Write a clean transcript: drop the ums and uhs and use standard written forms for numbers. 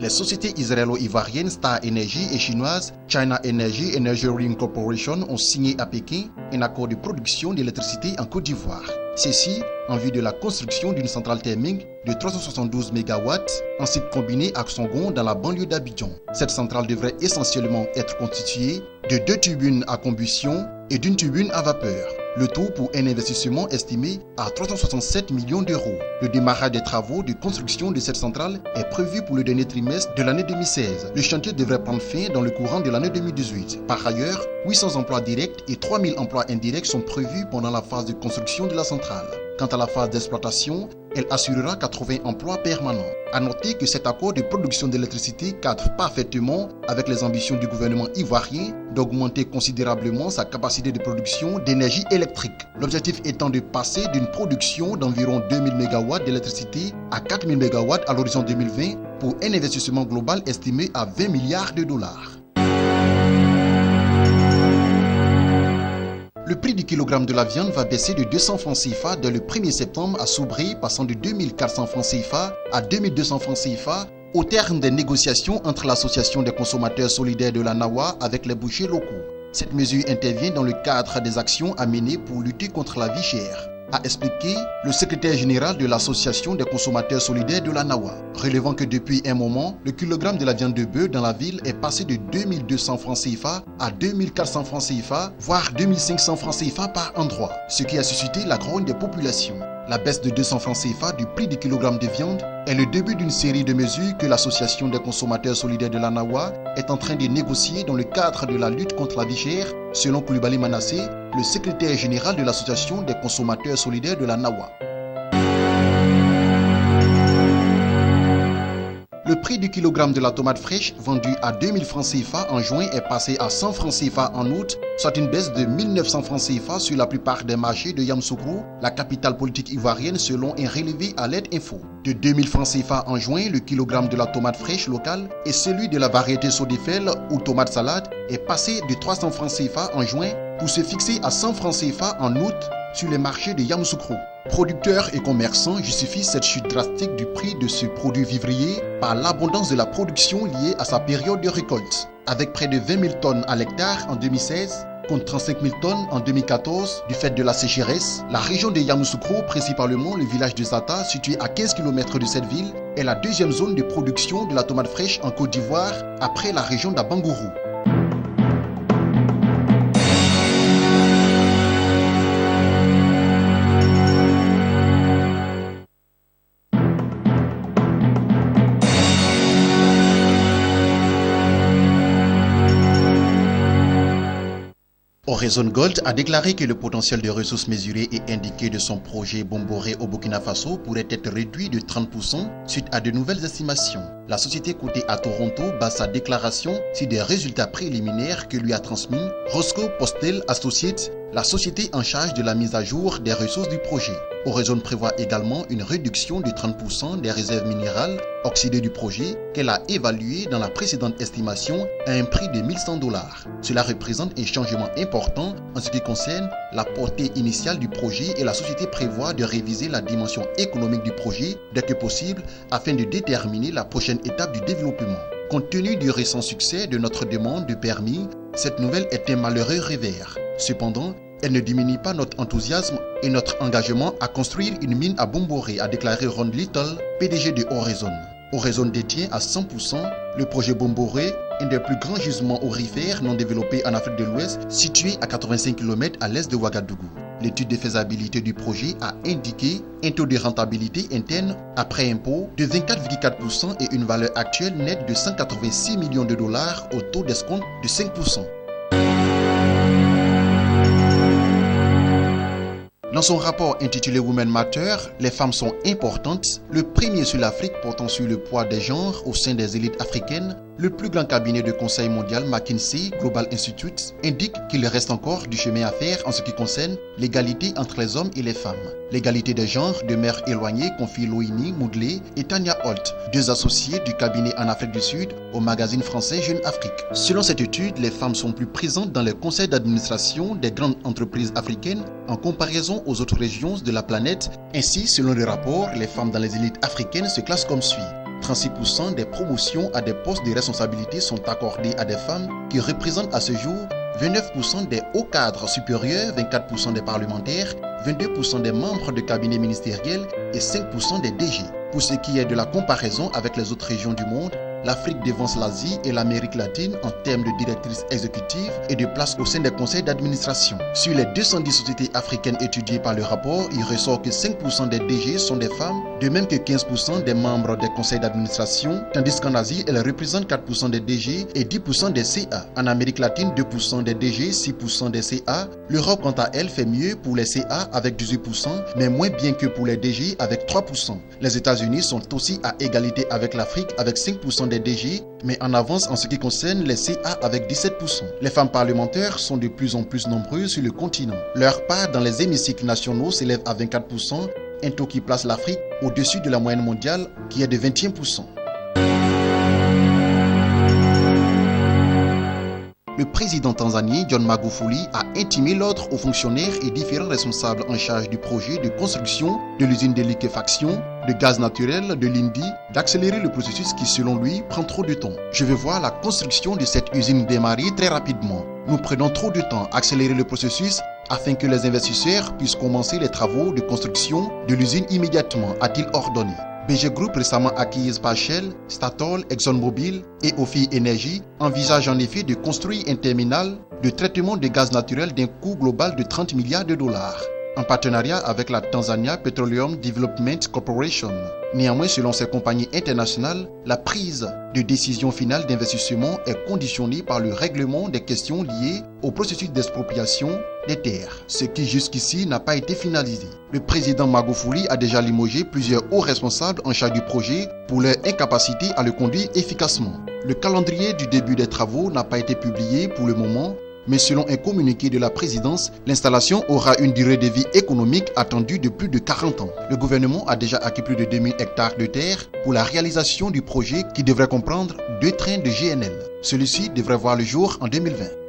Les sociétés israélo-ivoiriennes Star Energy et chinoises China Energy Engineering Corporation ont signé à Pékin un accord de production d'électricité en Côte d'Ivoire. Ceci en vue de la construction d'une centrale thermique de 372 MW en site combiné à Songon dans la banlieue d'Abidjan. Cette centrale devrait essentiellement être constituée de 2 turbines à combustion et d'une turbine à vapeur. Le tout pour un investissement estimé à 367 millions d'euros. Le démarrage des travaux de construction de cette centrale est prévu pour le dernier trimestre de l'année 2016. Le chantier devrait prendre fin dans le courant de l'année 2018. Par ailleurs, 800 emplois directs et 3000 emplois indirects sont prévus pendant la phase de construction de la centrale. Quant à la phase d'exploitation, elle assurera 80 emplois permanents. À noter que cet accord de production d'électricité cadre parfaitement avec les ambitions du gouvernement ivoirien d'augmenter considérablement sa capacité de production d'énergie électrique. L'objectif étant de passer d'une production d'environ 2000 MW d'électricité à 4000 MW à l'horizon 2020 pour un investissement global estimé à 20 milliards de dollars. Le prix du kilogramme de la viande va baisser de 200 francs CFA dès le 1er septembre à Soubré, passant de 2400 francs CFA à 2200 francs CFA au terme des négociations entre l'Association des consommateurs solidaires de la NAWA avec les bouchers locaux. Cette mesure intervient dans le cadre des actions à mener pour lutter contre la vie chère, a expliqué le secrétaire général de l'Association des consommateurs solidaires de la NAWA, relevant que depuis un moment, le kilogramme de la viande de bœuf dans la ville est passé de 2200 francs CFA à 2400 francs CFA, voire 2500 francs CFA par endroit, ce qui a suscité la grogne des populations. La baisse de 200 francs CFA du prix du kilogramme de viande est le début d'une série de mesures que l'Association des consommateurs solidaires de la NAWA est en train de négocier dans le cadre de la lutte contre la vie chère, selon Koulibaly Manassé, le secrétaire général de l'Association des consommateurs solidaires de la NAWA. Le prix du kilogramme de la tomate fraîche vendue à 2000 francs CFA en juin est passé à 100 francs CFA en août, soit une baisse de 1900 francs CFA sur la plupart des marchés de Yamoussoukro, la capitale politique ivoirienne, selon un relevé à l'aide info. De 2000 francs CFA en juin, le kilogramme de la tomate fraîche locale et celui de la variété Sodefel ou tomate salade est passé de 300 francs CFA en juin pour se fixer à 100 francs CFA en août sur les marchés de Yamoussoukro. Producteurs et commerçants justifient cette chute drastique du prix de ce produit vivrier par l'abondance de la production liée à sa période de récolte. Avec près de 20 000 tonnes à l'hectare en 2016, contre 35 000 tonnes en 2014 du fait de la sécheresse, la région de Yamoussoukro, principalement le village de Zata, situé à 15 km de cette ville, est la deuxième zone de production de la tomate fraîche en Côte d'Ivoire après la région d'Abangourou. Horizon Gold a déclaré que le potentiel de ressources mesurées et indiquées de son projet Bomboré au Burkina Faso pourrait être réduit de 30% suite à de nouvelles estimations. La société cotée à Toronto base sa déclaration sur des résultats préliminaires que lui a transmis Roscoe Postel Associates, la société en charge de la mise à jour des ressources du projet. Horizon prévoit également une réduction de 30% des réserves minérales oxydées du projet qu'elle a évaluées dans la précédente estimation à un prix de $1100. Cela représente un changement important en ce qui concerne la portée initiale du projet et la société prévoit de réviser la dimension économique du projet dès que possible afin de déterminer la prochaine étape du développement. Compte tenu du récent succès de notre demande de permis, cette nouvelle est un malheureux revers. Cependant, elle ne diminue pas notre enthousiasme et notre engagement à construire une mine à Bomboré, a déclaré Ron Little, PDG de Horizon. Horizon détient à 100% le projet Bomboré, un des plus grands gisements aurifères non développés en Afrique de l'Ouest, situé à 85 km à l'est de Ouagadougou. L'étude de faisabilité du projet a indiqué un taux de rentabilité interne après impôt de 24,4% et une valeur actuelle nette de $186 millions au taux d'escompte de 5%. Dans son rapport intitulé Women Matter, les femmes sont importantes, le premier sur l'Afrique portant sur le poids des genres au sein des élites africaines, le plus grand cabinet de conseil mondial McKinsey Global Institute indique qu'il reste encore du chemin à faire en ce qui concerne l'égalité entre les hommes et les femmes. L'égalité des genres demeure éloignée, confie Loini Moudley et Tania Holt, deux associés du cabinet en Afrique du Sud au magazine français Jeune Afrique. Selon cette étude, les femmes sont plus présentes dans les conseils d'administration des grandes entreprises africaines en comparaison aux autres régions de la planète. Ainsi, selon le rapport, les femmes dans les élites africaines se classent comme suit. 36% des promotions à des postes de responsabilité sont accordées à des femmes qui représentent à ce jour 29% des hauts cadres supérieurs, 24% des parlementaires, 22% des membres de cabinet ministériel et 5% des DG. Pour ce qui est de la comparaison avec les autres régions du monde, l'Afrique devance l'Asie et l'Amérique latine en termes de directrices exécutives et de place au sein des conseils d'administration. Sur les 210 sociétés africaines étudiées par le rapport, il ressort que 5% des DG sont des femmes, de même que 15% des membres des conseils d'administration, tandis qu'en Asie, elles représentent 4% des DG et 10% des CA. En Amérique latine, 2% des DG, 6% des CA. L'Europe, quant à elle, fait mieux pour les CA avec 18%, mais moins bien que pour les DG avec 3%. Les États-Unis sont aussi à égalité avec l'Afrique avec 5% des DG, mais en avance en ce qui concerne les CA avec 17%. Les femmes parlementaires sont de plus en plus nombreuses sur le continent. Leur part dans les hémicycles nationaux s'élève à 24%, un taux qui place l'Afrique au-dessus de la moyenne mondiale qui est de 21%. Le président tanzanien John Magufuli a intimé l'ordre aux fonctionnaires et différents responsables en charge du projet de construction de l'usine de liquéfaction de gaz naturel de l'Indi d'accélérer le processus qui, selon lui, prend trop de temps. Je veux voir la construction de cette usine démarrer très rapidement. Nous prenons trop de temps à accélérer le processus afin que les investisseurs puissent commencer les travaux de construction de l'usine immédiatement, a-t-il ordonné. BG Group, récemment acquise par Shell, Statoil, ExxonMobil et Ofi Energy, envisage en effet de construire un terminal de traitement de gaz naturel d'un coût global de 30 milliards de dollars, en partenariat avec la Tanzania Petroleum Development Corporation. Néanmoins, selon ces compagnies internationales, la prise de décision finale d'investissement est conditionnée par le règlement des questions liées au processus d'expropriation des terres, ce qui jusqu'ici n'a pas été finalisé. Le président Magufuli a déjà limogé plusieurs hauts responsables en charge du projet pour leur incapacité à le conduire efficacement. Le calendrier du début des travaux n'a pas été publié pour le moment, mais selon un communiqué de la présidence, l'installation aura une durée de vie économique attendue de plus de 40 ans. Le gouvernement a déjà acquis plus de 2000 hectares de terre pour la réalisation du projet qui devrait comprendre 2 trains de GNL. Celui-ci devrait voir le jour en 2020.